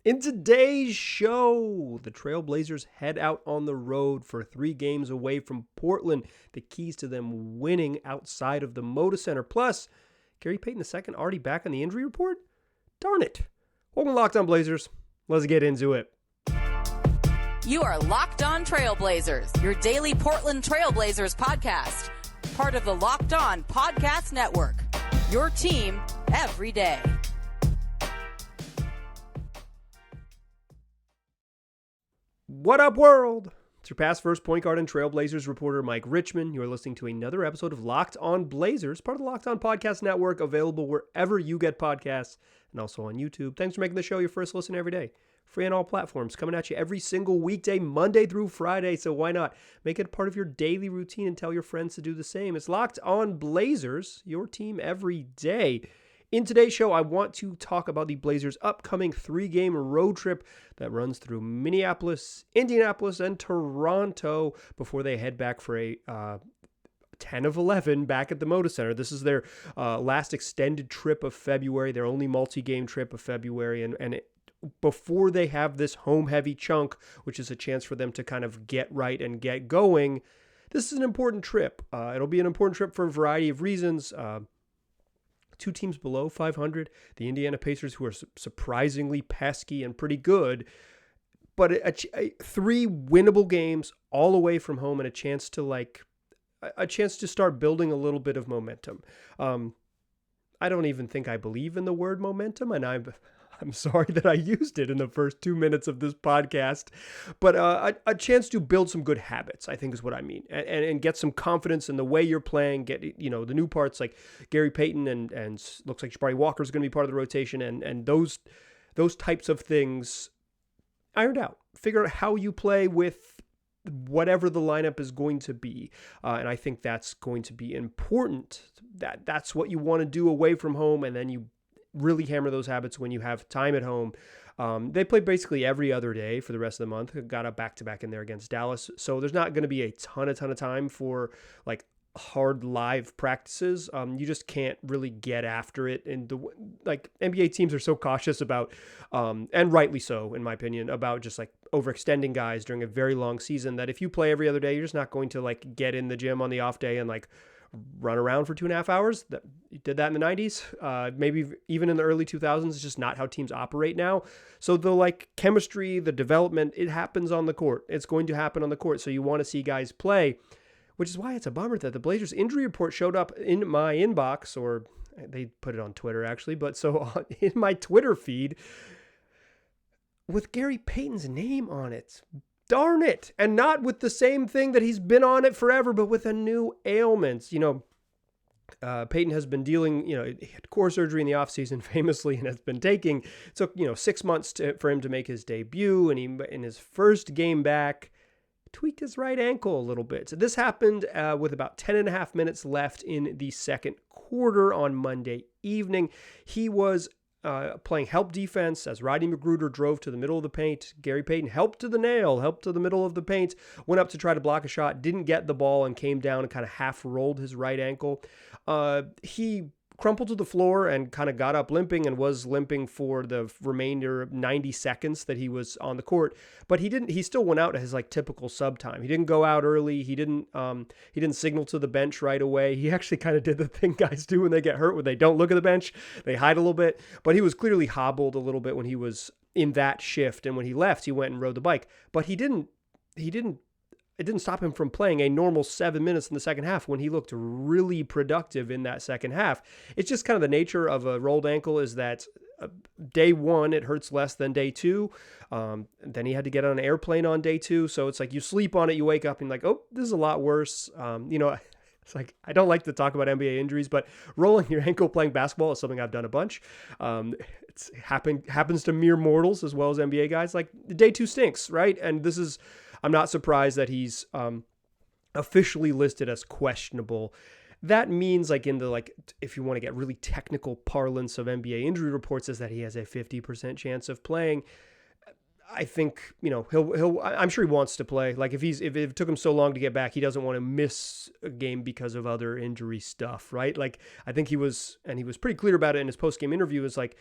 In today's show, the Trailblazers head out on the road for 3 games away from Portland. The keys to them winning outside of the Moda Center. Plus, Gary Payton II already back on the injury report? Darn it. Welcome to Locked On Blazers. Let's get into it. You are Locked On Trailblazers, your daily Portland Trailblazers podcast. Part of the Locked On Podcast Network. Your team every day. What up, world? It's your past first point guard and Trailblazers reporter, Mike Richmond. You're listening to another episode of Locked On Blazers, part of the Locked On Podcast Network, available wherever you get podcasts and also on YouTube. Thanks for making the show your first listen every day. Free on all platforms, coming at you every single weekday, Monday through Friday. So why not make it a part of your daily routine and tell your friends to do the same? It's Locked On Blazers, your team every day. In today's show, I want to talk about the Blazers' upcoming 3-game road trip that runs through Minneapolis, Indianapolis, and Toronto before they head back for a 10 of 11 back at the Moda Center. This is their last extended trip of February, their only multi-game trip of February, and before they have this home-heavy chunk, which is a chance for them to kind of get right and get going, this is an important trip. It'll be an important trip for a variety of reasons. 2 teams below 500, the Indiana Pacers, who are surprisingly pesky and pretty good, but 3 winnable games all away from home and a chance to start building a little bit of momentum. I don't even think I believe in the word momentum, and I'm sorry that I used it in the first 2 minutes of this podcast, but a chance to build some good habits, I think is what I mean, and get some confidence in the way you're playing, get, the new parts like Gary Payton and looks like Jabari Walker is going to be part of the rotation, and those types of things ironed out. Figure out how you play with whatever the lineup is going to be, and I think that's going to be important. That's what you want to do away from home, and then you really hammer those habits when you have time at home. They play basically every other day for the rest of the month. Got a back-to-back in there against Dallas. So there's not going to be a ton of time for like hard live practices. You just can't really get after it. And NBA teams are so cautious about, and rightly so, in my opinion, about just like overextending guys during a very long season, that if you play every other day, you're just not going to like get in the gym on the off day and like run around for 2.5 hours. You did that in the 90s, maybe even in the early 2000s. It's just not how teams operate now. So the like chemistry, the development, it happens on the court. It's going to happen on the court. So you want to see guys play, which is why it's a bummer that the Blazers injury report showed up in my inbox, or they put it on Twitter actually, but so in my Twitter feed with Gary Payton's name on it. Darn it. And not with the same thing that he's been on it forever, but with a new ailment. Payton has been dealing, he had core surgery in the offseason famously, and has been taking, it took, 6 months for him to make his debut. And he, in his first game back, tweaked his right ankle a little bit. So this happened with about 10 and a half minutes left in the second quarter on Monday evening. He was playing help defense as Rodney Magruder drove to the middle of the paint. Gary Payton helped to the middle of the paint, went up to try to block a shot, didn't get the ball, and came down and kind of half rolled his right ankle. He crumpled to the floor and kind of got up limping, and was limping for the remainder of 90 seconds that he was on the court. But he still went out at his like typical sub time. He didn't go out early. He didn't signal to the bench right away. He actually kind of did the thing guys do when they get hurt, when they don't look at the bench, they hide a little bit. But he was clearly hobbled a little bit when he was in that shift. And when he left, he went and rode the bike. But it didn't stop him from playing a normal 7 minutes in the second half when he looked really productive in that second half. It's just kind of the nature of a rolled ankle, is that day 1, it hurts less than day 2. Then he had to get on an airplane on day 2. So it's like you sleep on it, you wake up and like, oh, this is a lot worse. It's like, I don't like to talk about NBA injuries, but rolling your ankle playing basketball is something I've done a bunch. It's happens to mere mortals as well as NBA guys. Like, day 2 stinks, right? And I'm not surprised that he's officially listed as questionable. That means, like, if you want to get really technical parlance of NBA injury reports, is that he has a 50% chance of playing. I think, I'm sure he wants to play. Like, if it took him so long to get back, he doesn't want to miss a game because of other injury stuff, right? Like, I think he was pretty clear about it in his post-game interview. Is like,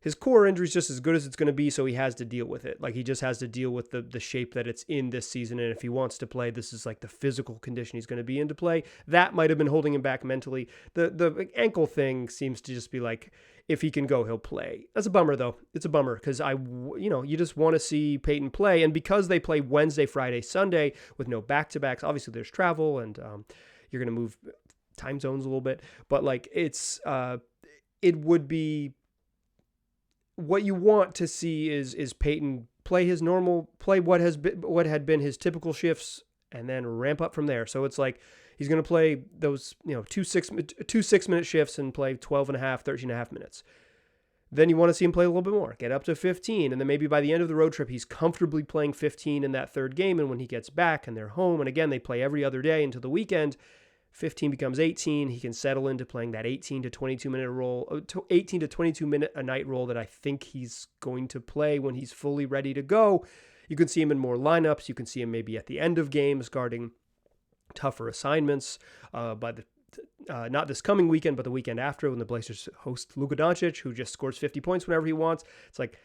his core injury is just as good as it's going to be, so he has to deal with it. Like, he just has to deal with the shape that it's in this season, and if he wants to play, this is like the physical condition he's going to be in to play. That might have been holding him back mentally. The ankle thing seems to just be like, if he can go, he'll play. That's a bummer, though. It's a bummer because you just want to see Payton play, and because they play Wednesday, Friday, Sunday with no back-to-backs, obviously there's travel, and you're going to move time zones a little bit, but like it would be what you want to see is Payton play his normal, play what had been his typical shifts, and then ramp up from there. So it's like he's going to play those two 6-minute shifts and play 12 and a half, 13 and a half minutes. Then you want to see him play a little bit more, get up to 15, and then maybe by the end of the road trip he's comfortably playing 15 in that third game, and when he gets back and they're home, and again they play every other day until the weekend, 15 becomes 18. He can settle into playing that 18 to 22 minute role, 18 to 22 minute a night role that I think he's going to play when he's fully ready to go. You can see him in more lineups. You can see him maybe at the end of games guarding tougher assignments not this coming weekend, but the weekend after when the Blazers host Luka Doncic, who just scores 50 points whenever he wants. It's like,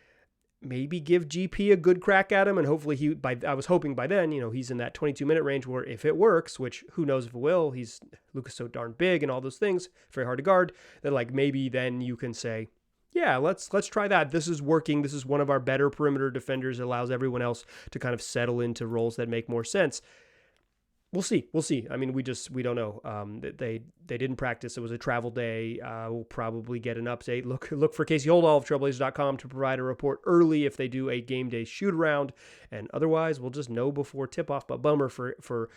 maybe give GP a good crack at him, and hopefully I was hoping by then, he's in that 22-minute range where if it works, which who knows if it will, Luka's so darn big and all those things, very hard to guard, that like maybe then you can say, yeah, let's try that. This is working. This is one of our better perimeter defenders. It allows everyone else to kind of settle into roles that make more sense. We'll see. I mean, we don't know. They didn't practice. It was a travel day. We'll probably get an update. Look for Casey Holdall of Trailblazers.com to provide a report early if they do a game day shoot around, and otherwise we'll just know before tip off. But bummer for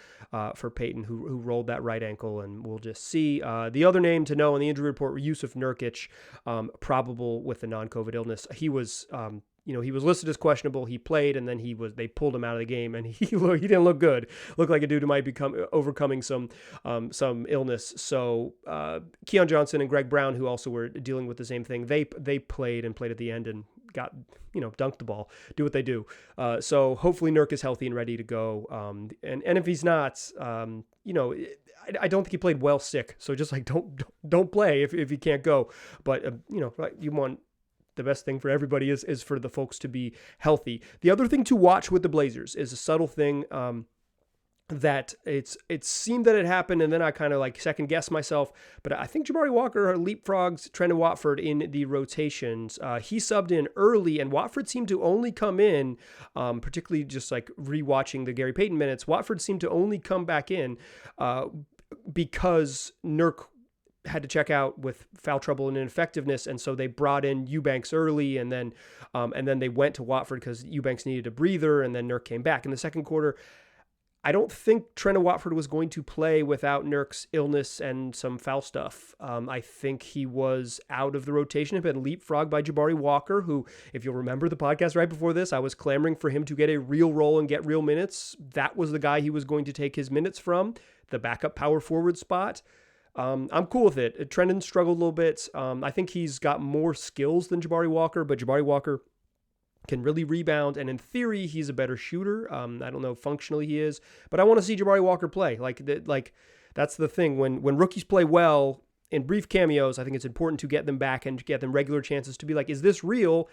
Payton who rolled that right ankle, and we'll just see. The other name to know in the injury report, Jusuf Nurkic, probable with the non-COVID illness. He was. He was listed as questionable. He played, and then they pulled him out of the game, and he didn't look good. Looked like a dude who might be overcoming some illness. So Keon Johnson and Greg Brown, who also were dealing with the same thing, they played at the end and got dunked the ball, do what they do. So hopefully Nurk is healthy and ready to go. And if he's not, I don't think he played well sick. So just like don't play if he can't go. But you want. The best thing for everybody is for the folks to be healthy. The other thing to watch with the Blazers is a subtle thing that it seemed that it happened, and then I kind of like second guessed myself. But I think Jabari Walker leapfrogs Trendon Watford in the rotations. He subbed in early, and Watford seemed to only come in, particularly just like rewatching the Gary Payton minutes. Watford seemed to only come back in because Nurk had to check out with foul trouble and ineffectiveness, and so they brought in Eubanks early, and then they went to Watford because Eubanks needed a breather, and then Nurk came back in the second quarter. I don't think Trendon Watford was going to play without Nurk's illness and some foul stuff. I think he was out of the rotation, had been leapfrogged by Jabari Walker, who, if you'll remember the podcast right before this, I was clamoring for him to get a real role and get real minutes. That was the guy he was going to take his minutes from, the backup power forward spot. I'm cool with it. Trendon struggled a little bit. I think he's got more skills than Jabari Walker, but Jabari Walker can really rebound, and in theory, he's a better shooter. I don't know if functionally he is, but I want to see Jabari Walker play. Like that's the thing. When rookies play well in brief cameos, I think it's important to get them back and get them regular chances to be like, is this real?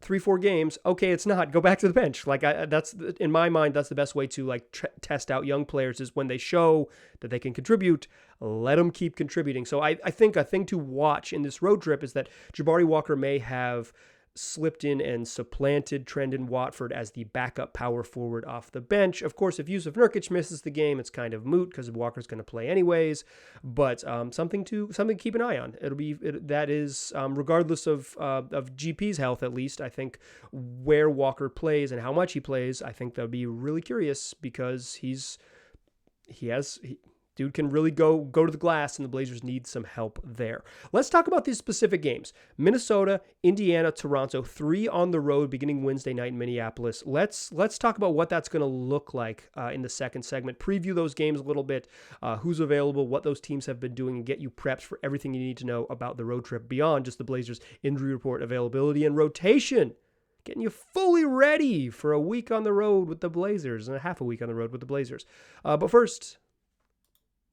3-4 games, okay, it's not. Go back to the bench. Like that's in my mind, that's the best way to like test out young players is when they show that they can contribute. Let them keep contributing. So I think a thing to watch in this road trip is that Jabari Walker may have slipped in and supplanted Trendon Watford as the backup power forward off the bench. Of course, if Jusuf Nurkic misses the game, it's kind of moot because Walker's going to play anyways. But something to keep an eye on. That is regardless of GP's health, at least. I think where Walker plays and how much he plays, I think that would be really curious because dude can really go to the glass, and the Blazers need some help there. Let's talk about these specific games. Minnesota, Indiana, Toronto, 3 on the road beginning Wednesday night in Minneapolis. Let's talk about what that's going to look like in the second segment. Preview those games a little bit, who's available, what those teams have been doing, and get you prepped for everything you need to know about the road trip beyond just the Blazers injury report, availability, and rotation. Getting you fully ready for a week on the road with the Blazers and a half a week on the road with the Blazers. But first,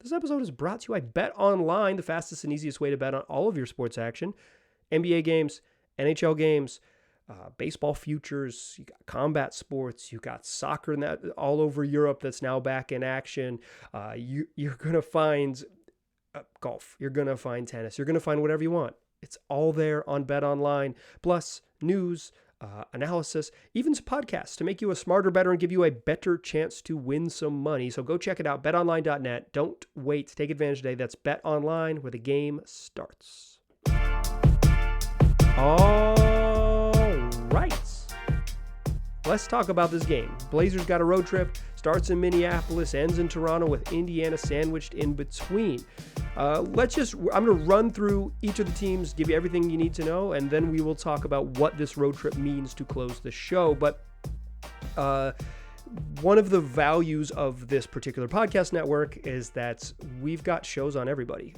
this episode is brought to you by BetOnline, the fastest and easiest way to bet on all of your sports action. NBA games, NHL games, baseball futures, you got combat sports, you got soccer and that all over Europe that's now back in action. You're going to find golf. You're going to find tennis. You're going to find whatever you want. It's all there on BetOnline. Plus news, analysis, even some podcasts to make you a smarter, better, and give you a better chance to win some money. So go check it out, betonline.net. Don't wait. Take advantage today. That's BetOnline, where the game starts. All right. Let's talk about this game. Blazers got a road trip. Starts in Minneapolis, ends in Toronto with Indiana sandwiched in between. I'm going to run through each of the teams, give you everything you need to know, and then we will talk about what this road trip means to close the show. But one of the values of this particular podcast network is that we've got shows on everybody.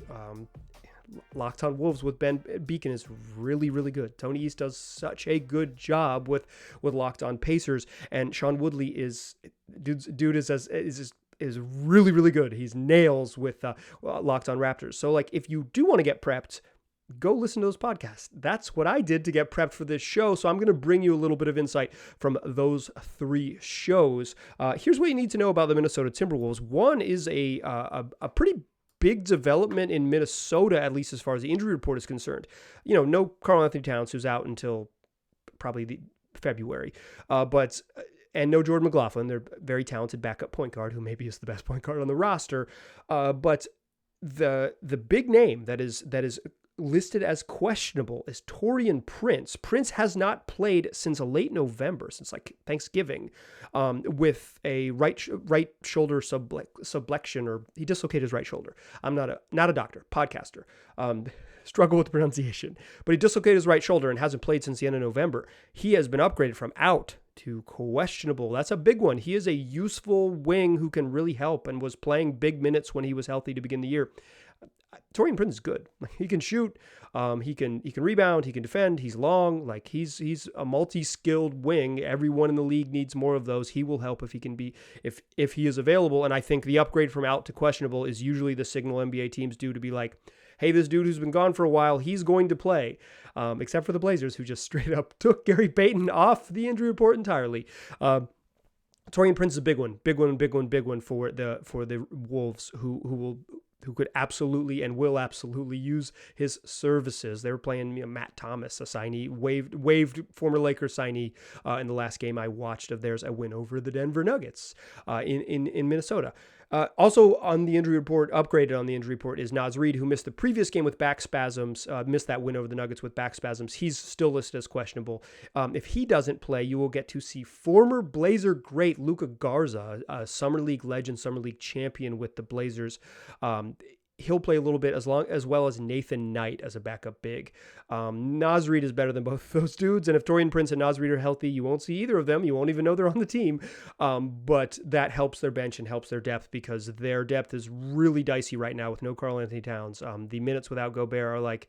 Locked on Wolves with Ben Beacon is really, really good. Tony East does such a good job with Locked on Pacers, and Sean Woodley is really, really good. He's nails with Locked on Raptors. So like, if you do want to get prepped, go listen to those podcasts. That's what I did to get prepped for this show. So I'm going to bring you a little bit of insight from those three shows. Here's what you need to know about the Minnesota Timberwolves. One is a pretty big development in Minnesota, at least as far as the injury report is concerned. No Karl-Anthony Towns, who's out until probably February, and no Jordan McLaughlin, their very talented backup point guard, who maybe is the best point guard on the roster. But the big name that is listed as questionable is Taurean Prince. Prince has not played since late November, since like Thanksgiving, with a right shoulder subluxation, or he dislocated his right shoulder. I'm not a doctor, podcaster. Struggle with the pronunciation, but he dislocated his right shoulder and hasn't played since the end of November. He has been upgraded from out to questionable. That's a big one. He is a useful wing who can really help and was playing big minutes when he was healthy to begin the year. Taurean Prince is good. He can shoot. He can rebound. He can defend. He's long. Like he's a multi-skilled wing. Everyone in the league needs more of those. He will help if he can be, if he is available. And I think the upgrade from out to questionable is usually the signal NBA teams do to be like, hey, this dude who's been gone for a while, he's going to play. Except for the Blazers, who just straight up took Gary Payton off the injury report entirely. Taurean Prince is a big one for the Wolves, who could absolutely and will absolutely use his services. They were playing Matt Thomas, a signee, waived former Lakers signee in the last game I watched of theirs, a win over the Denver Nuggets in Minnesota. Also on the injury report, upgraded on the injury report, is Naz Reid, who missed the previous game with back spasms, missed that win over the Nuggets with back spasms. He's still listed as questionable. If he doesn't play, you will get to see former Blazer great Luka Garza, a Summer League legend, Summer League champion with the Blazers. He'll play a little bit as well as Nathan Knight as a backup big. Naz Reid is better than both of those dudes. And if Taurean Prince and Naz Reid are healthy, you won't see either of them. You won't even know they're on the team. But that helps their bench and helps their depth, because their depth is really dicey right now with no Karl-Anthony Towns. The minutes without Gobert are like,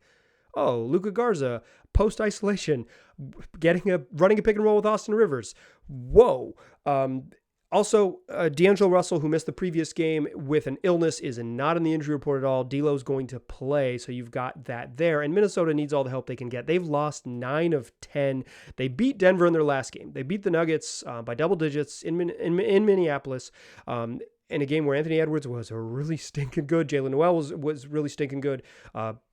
oh, Luka Garza, post-isolation, running a pick and roll with Austin Rivers. Whoa. Also, D'Angelo Russell, who missed the previous game with an illness, is not in the injury report at all. D'Lo's going to play, so you've got that there. And Minnesota needs all the help they can get. They've lost 9 of 10. They beat Denver in their last game. They beat the Nuggets by double digits in Minneapolis. In a game where Anthony Edwards was really stinking good. Jalen Noel was really stinking good,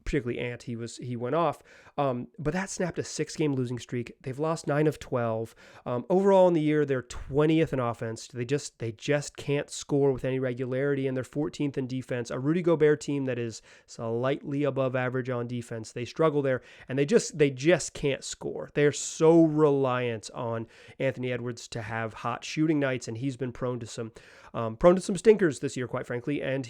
particularly Ant. He went off. But that snapped a 6-game losing streak. They've lost 9 of 12. Overall in the year, they're 20th in offense. They just can't score with any regularity, and they're 14th in defense. A Rudy Gobert team that is slightly above average on defense. They struggle there, and they just can't score. They're so reliant on Anthony Edwards to have hot shooting nights, and he's been prone to some stinkers this year, quite frankly, and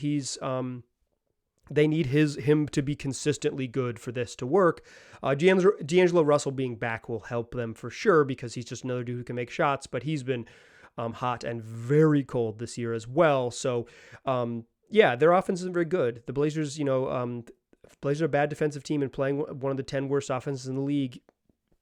they need him to be consistently good for this to work. D'Angelo Russell being back will help them for sure, because he's just another dude who can make shots, but he's been hot and very cold this year as well. So, their offense isn't very good. The Blazers, Blazers are a bad defensive team and playing one of the 10 worst offenses in the league.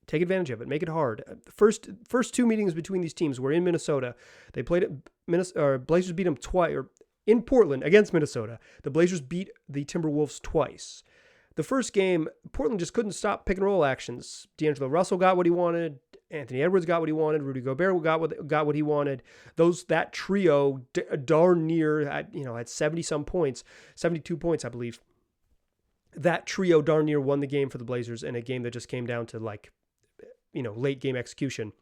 Take advantage of it. Make it hard. First 2 meetings between these teams were in Minnesota. They played Blazers beat them twice, or in Portland against Minnesota. The Blazers beat the Timberwolves twice. The first game, Portland just couldn't stop pick and roll actions. D'Angelo Russell got what he wanted. Anthony Edwards got what he wanted. Rudy Gobert got what he wanted. That trio darn near had 70 some points, 72 points, I believe. That trio darn near won the game for the Blazers in a game that just came down to late game execution.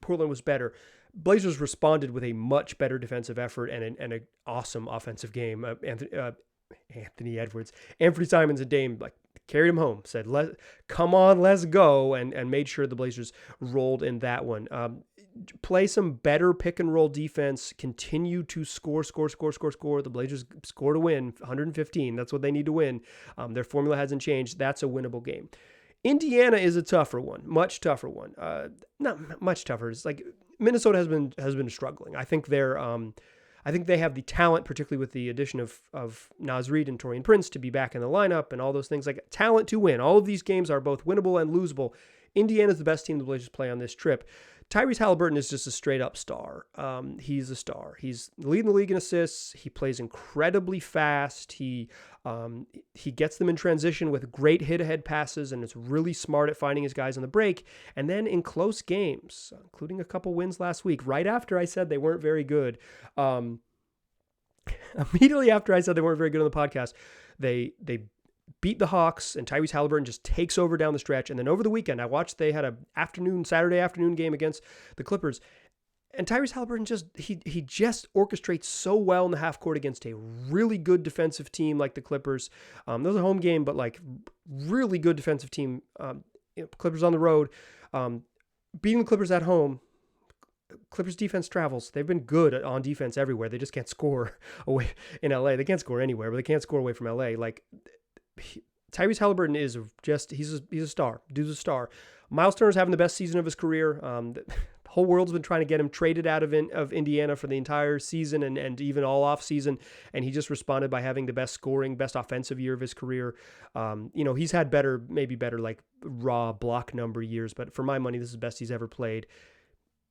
Portland was better. Blazers responded with a much better defensive effort and an awesome offensive game. Anthony Edwards, Anthony Simons and Dame carried him home, said, come on, let's go, and made sure the Blazers rolled in that one. Play some better pick and roll defense, continue to score. The Blazers score to win, 115. That's what they need to win. Their formula hasn't changed. That's a winnable game. Indiana is a tougher one, much tougher one. Not much tougher. It's Minnesota has been struggling. I think they have the talent, particularly with the addition of Naz Reid and Taurean Prince, to be back in the lineup and all those things. Talent to win. All of these games are both winnable and losable. Indiana's the best team the Blazers play on this trip. Tyrese Halliburton is just a straight-up star. He's a star. He's leading the league in assists. He plays incredibly fast. He gets them in transition with great hit-ahead passes, and is really smart at finding his guys on the break. And then in close games, including a couple wins last week, right after I said they weren't very good, immediately after I said they weren't very good on the podcast, they beat the Hawks, and Tyrese Halliburton just takes over down the stretch. And then over the weekend, I watched, they had a Saturday afternoon game against the Clippers, and Tyrese Halliburton he just orchestrates so well in the half court against a really good defensive team like the Clippers. That was a home game, but really good defensive team. Clippers on the road, beating the Clippers at home. Clippers defense travels. They've been good on defense everywhere. They just can't score away in LA. They can't score anywhere, but they can't score away from LA. Tyrese Halliburton is he's a star. Dude's a star. Miles Turner's having the best season of his career. The whole world's been trying to get him traded out of Indiana for the entire season and even all off season, and he just responded by having the best offensive year of his career. He's had maybe better raw block number years, but for my money, this is the best he's ever played.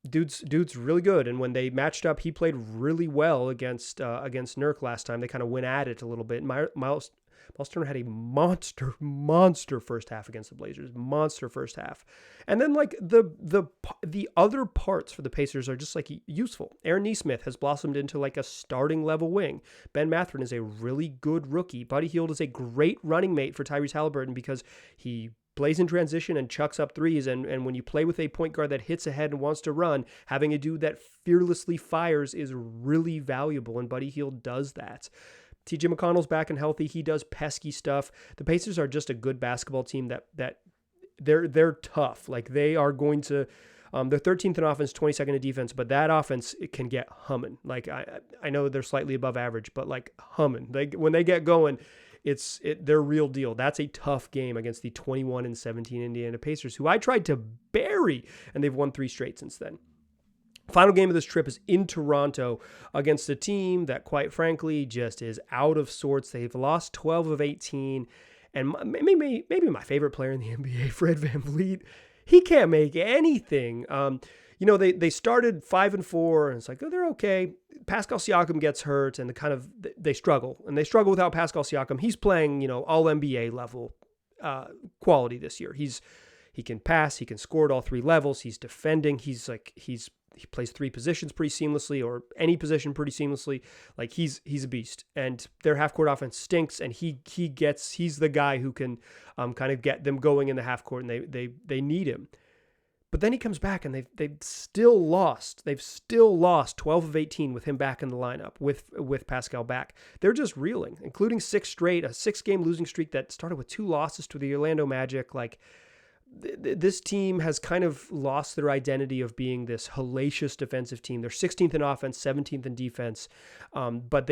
Dude's really good, and when they matched up, he played really well against Nurk last time. They kind of went at it a little bit. Miles Turner had a monster first half against the Blazers. Monster first half. And then the other parts for the Pacers are just useful. Aaron Nesmith has blossomed into a starting level wing. Ben Mathurin is a really good rookie. Buddy Hield is a great running mate for Tyrese Halliburton because he plays in transition and chucks up threes. And when you play with a point guard that hits ahead and wants to run, having a dude that fearlessly fires is really valuable. And Buddy Hield does that. TJ McConnell's back and healthy. He does pesky stuff. The Pacers are just a good basketball team that they're tough. They are going to, they're 13th in offense, 22nd in defense, but that offense can get humming. I know they're slightly above average, but humming. When they get going, they're real deal. That's a tough game against the 21-17 Indiana Pacers, who I tried to bury, and they've won 3 straight since then. Final game of this trip is in Toronto against a team that, quite frankly, just is out of sorts. They've lost 12 of 18, and maybe my favorite player in the NBA, Fred VanVleet, he can't make anything. They started 5-4, and it's they're okay. Pascal Siakam gets hurt, and they struggle, and they struggle without Pascal Siakam. He's playing, all NBA level quality this year. He can pass, he can score at all 3 levels. He's defending. He plays 3 positions pretty seamlessly, or any position pretty seamlessly. He's a beast, and their half court offense stinks. And he's the guy who can kind of get them going in the half court, and they need him. But then he comes back, and they've still lost. They've still lost 12 of 18 with him back in the lineup, with Pascal back. They're just reeling, including 6 straight, a 6-game losing streak that started with 2 losses to the Orlando Magic. This team has kind of lost their identity of being this hellacious defensive team. They're 16th in offense, 17th in defense, but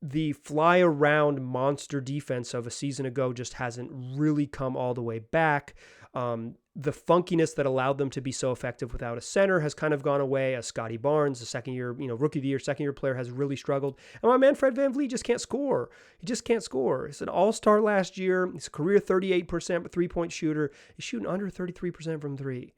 the fly around monster defense of a season ago just hasn't really come all the way back. The funkiness that allowed them to be so effective without a center has kind of gone away, as Scotty Barnes, the rookie of the year, second-year player, has really struggled. And my man Fred VanVleet just can't score. He just can't score. He's an all-star last year. He's a career 38% three-point shooter. He's shooting under 33% from 3.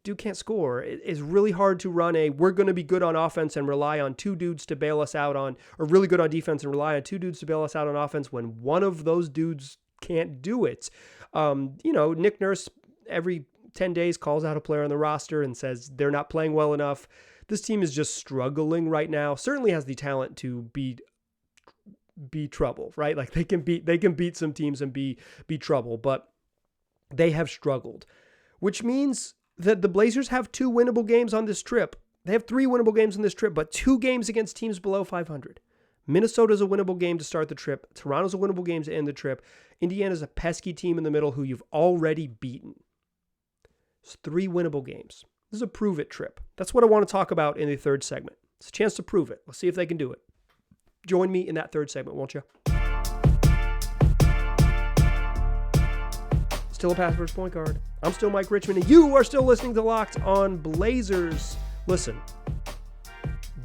Dude can't score. It's really hard to run we're going to be good on offense and rely on two dudes to bail us out on, or really good on defense and rely on two dudes to bail us out on offense when one of those dudes can't do it. Nick Nurse every 10 days calls out a player on the roster and says they're not playing well enough. This team is just struggling right now. Certainly has the talent to be trouble, right? Like they can beat some teams and be trouble, but they have struggled, which means that the Blazers have 2 winnable games on this trip. They have 3 winnable games on this trip, but 2 games against teams below 500. Minnesota's a winnable game to start the trip. Toronto's a winnable game to end the trip. Indiana's a pesky team in the middle who you've already beaten. It's 3 winnable games. This is a prove-it trip. That's what I want to talk about in the third segment. It's a chance to prove it. Let's see if they can do it. Join me in that third segment, won't you? Still a pass first point guard. I'm still Mike Richmond, and you are still listening to Locked on Blazers. Listen,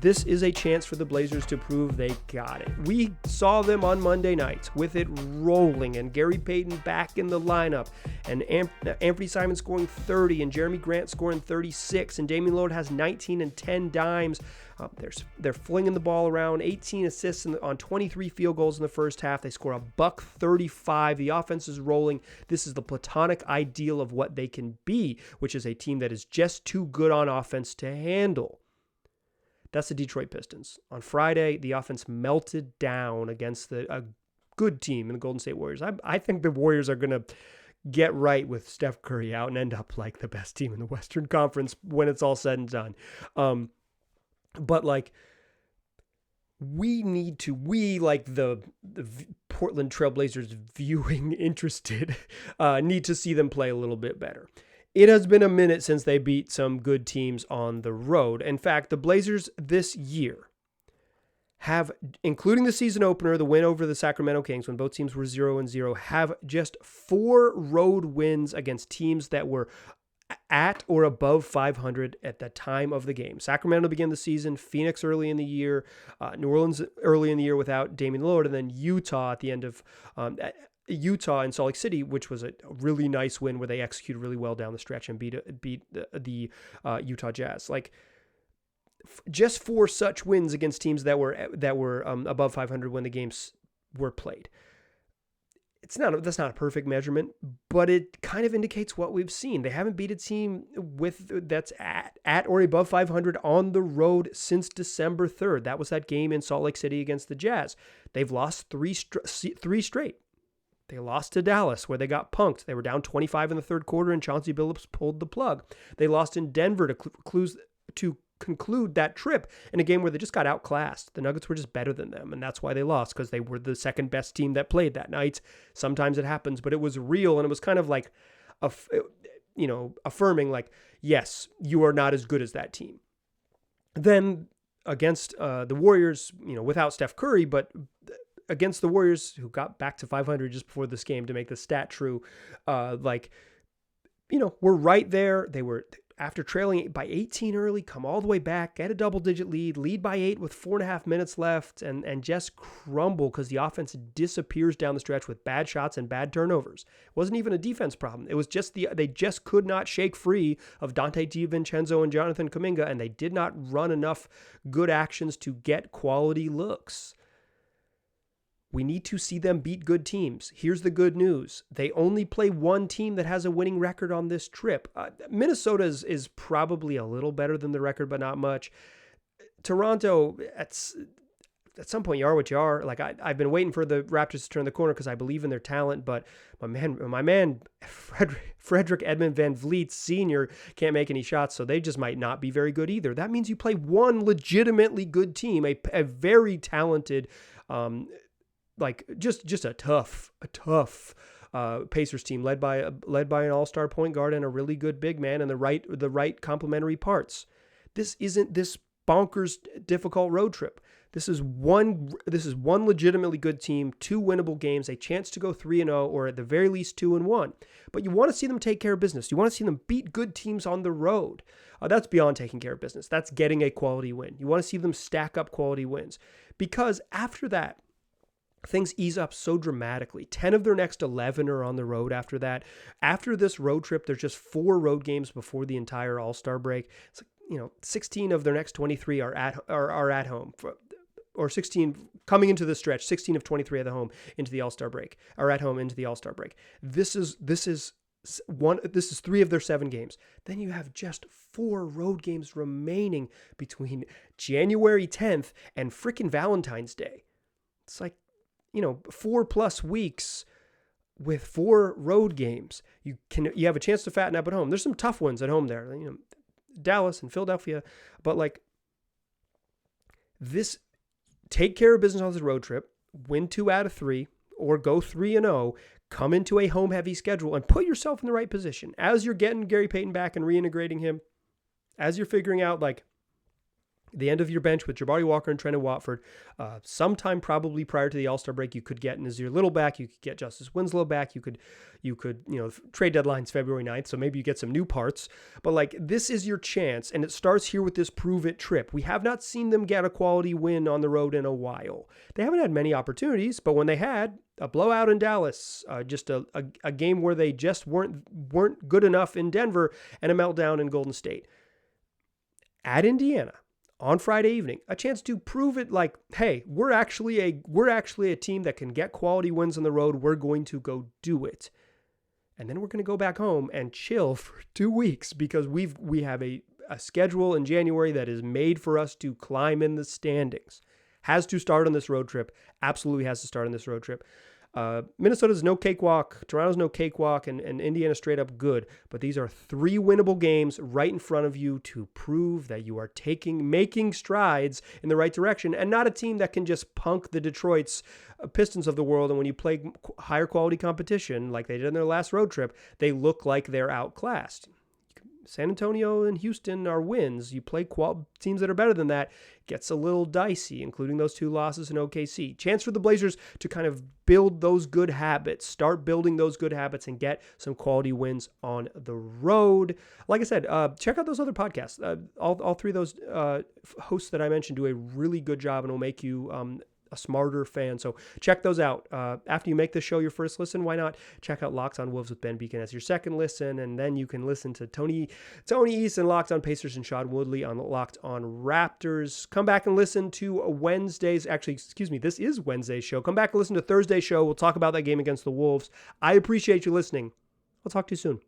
this is a chance for the Blazers to prove they got it. We saw them on Monday night with it rolling, and Gary Payton back in the lineup, and Anthony Simon scoring 30, and Jeremy Grant scoring 36, and Damian Lillard has 19 and 10 dimes. They're flinging the ball around, 18 assists on 23 field goals in the first half. They score a $135. The offense is rolling. This is the platonic ideal of what they can be, which is a team that is just too good on offense to handle. That's the Detroit Pistons. On Friday, the offense melted down against a good team in the Golden State Warriors. I think the Warriors are going to get right with Steph Curry out and end up like the best team in the Western Conference when it's all said and done. But like, we like the Portland Trailblazers viewing interested, need to see them play a little bit better. It has been a minute since they beat some good teams on the road. In fact, the Blazers this year have, including the season opener, the win over the Sacramento Kings when both teams were 0-0, have just 4 road wins against teams that were at or above 500 at the time of the game. Sacramento began the season, Phoenix early in the year, New Orleans early in the year without Damian Lillard, and then Utah at the end of Utah and Salt Lake City, which was a really nice win where they executed really well down the stretch and beat the Utah Jazz. Like, just 4 such wins against teams that were above 500 when the games were played. That's not a perfect measurement, but it kind of indicates what we've seen. They haven't beat a team that's at or above 500 on the road since December 3rd. That was that game in Salt Lake City against the Jazz. They've lost 3 straight. They lost to Dallas, where they got punked. They were down 25 in the third quarter, and Chauncey Billups pulled the plug. They lost in Denver to conclude that trip in a game where they just got outclassed. The Nuggets were just better than them, and that's why they lost, because they were the second best team that played that night. Sometimes it happens, but it was real, and it was kind of like, affirming, like, yes, you are not as good as that team. Then against the Warriors, without Steph Curry, but against the Warriors, who got back to 500 just before this game to make the stat true, we're right there. They were, after trailing by 18 early, come all the way back, get a double-digit lead by 8 with 4.5 minutes left, and just crumble because the offense disappears down the stretch with bad shots and bad turnovers. It wasn't even a defense problem. It was just they just could not shake free of Dante DiVincenzo and Jonathan Kuminga, and they did not run enough good actions to get quality looks. We need to see them beat good teams. Here's the good news. They only play one team that has a winning record on this trip. Minnesota is probably a little better than the record, but not much. Toronto, at some point, you are what you are. Like, I've been waiting for the Raptors to turn the corner because I believe in their talent, but my man Frederick Edmund Van Vliet Sr. can't make any shots, so they just might not be very good either. That means you play one legitimately good team, a very talented, just a tough Pacers team led by an all-star point guard and a really good big man and the right complementary parts. This isn't this bonkers difficult road trip. This is one legitimately good team, 2 winnable games, a chance to go 3-0 or at the very least 2-1. But you want to see them take care of business. You want to see them beat good teams on the road. That's beyond taking care of business. That's getting a quality win. You want to see them stack up quality wins, because after that, things ease up so dramatically. 10 of their next 11 are on the road after that. After this road trip, there's just 4 road games before the entire All-Star break. It's like, 16 of their next 23 are at home. Or 16 coming into the stretch, 16 of 23 at the home into the All-Star break, are at home into the All-Star break. This is 3 of their 7 games. Then you have just 4 road games remaining between January 10th and frickin' Valentine's Day. It's like, 4+ weeks with 4 road games. You have a chance to fatten up at home. There's some tough ones at home there, Dallas and Philadelphia, but like this, take care of business on this road trip, win 2 out of 3, or go 3-0, come into a home-heavy schedule, and put yourself in the right position. As you're getting Gary Payton back and reintegrating him, as you're figuring out, like, the end of your bench with Jabari Walker and Trendon Watford, sometime probably prior to the All-Star break, you could get Nazir Little back, you could get Justice Winslow back, you could trade deadline's February 9th, so maybe you get some new parts. But like, this is your chance, and it starts here with this prove it trip. We have not seen them get a quality win on the road in a while. They haven't had many opportunities, but when they had a blowout in Dallas, just a game where they just weren't good enough in Denver, and a meltdown in Golden State. At Indiana, on Friday evening, a chance to prove it, like, hey, we're actually a team that can get quality wins on the road. We're going to go do it. And then we're going to go back home and chill for 2 weeks because we have a schedule in January that is made for us to climb in the standings. Has to start on this road trip. Absolutely has to start on this road trip. Minnesota's no cakewalk, Toronto's no cakewalk, and Indiana straight up good. But these are 3 winnable games right in front of you to prove that you are making strides in the right direction, and not a team that can just punk the Detroit's Pistons of the world. And when you play higher quality competition like they did on their last road trip, they look like they're outclassed. San Antonio and Houston are wins. You play teams that are better than that, gets a little dicey, including those 2 losses in OKC. Chance for the Blazers to kind of build those good habits, start building those good habits, and get some quality wins on the road. Like I said, check out those other podcasts. All 3 of those hosts that I mentioned do a really good job and will make you a smarter fan. So check those out. After you make this show your first listen, why not check out Locked on Wolves with Ben Beacon as your second listen, and then you can listen to Tony East and Locked on Pacers and Sean Woodley on Locked on Raptors. Come back and listen to this is Wednesday's show. Come back and listen to Thursday's show. We'll talk about that game against the Wolves. I appreciate you listening. I'll talk to you soon.